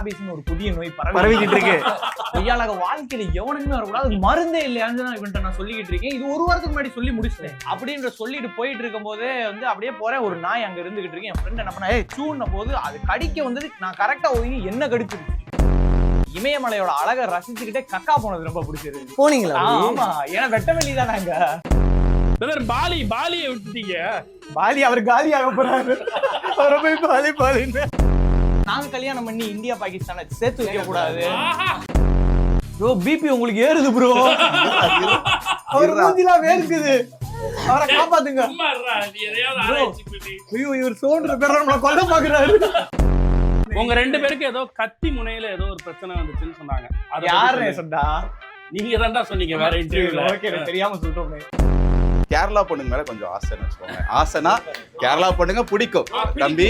ராபிஸ்னு ஒரு புதிய நோய் பரவிக்கிட்டு இருக்கு. கொய்யாளாக வாழ்க்கையில எவனுக்குமே வரக்கூடாது, அதுக்கு மருந்தே இல்லையான்னு நான் இவன்ட்ட நான் சொல்லிக்கிட்டு இருக்கேன். இது ஒரு வாரத்துக்கு முன்னாடி சொல்லி முடிச்சிட்டேன் அப்படின்ற சொல்லிட்டு போயிட்டு இருக்கும் போதே வந்து அப்படியே போறேன். ஒரு நாய் அங்க இருந்துகிட்டு இருக்கேன். என் ஃப்ரெண்ட் என்ன பண்ணா, சூன்ன போது அது கடிக்க வந்தது, நான் கரெக்டா ஒதுங்கி என்ன கடிச்சிருச்சு. இமயமலையோட அழகை ரசிச்சுக்கிட்டே கக்கா போனது ரொம்ப பிடிச்சிருக்கு. போனீங்களா? ஆமா, ஏன்னா வெட்ட வெளி தான். நாங்க பாலியை விட்டுட்டீங்க. பாலி அவர் காலியாக போறாரு. அவரை போய் பாலின்னு நாங்க கல்யாணம் பண்ணி இந்தியா பாகிஸ்தானை சேர்த்து வைக்க கூடாது. ப்ரோ பிபி உங்களுக்கு ஏறுது ப்ரோ. அவர் மூஞ்சிலாம் வேர்க்குது, அவரை காப்பாத்துங்க. ஐயோ இவர் சோன்ற பேர நம்மள கொல்ல பாக்குறாரு. உங்க 2 பேருக்கு ஏதோ கத்தி முனையில ஏதோ ஒரு பிரச்சனை வந்துச்சுன்னு சொன்னாங்க. யாருன்னு சொன்னா? நீங்க தான்டா சொன்னீங்க வேற இன்டர்வியூல. ஓகே, தெரியாம சொல்றோமே. கேரளா பொண்ணுங்க மேல கொஞ்சம் ஆசைன்னு வச்சுக்கோங்க. ஆசைனா கேரளா பொண்ணுங்க பிடிக்கும் தம்பி.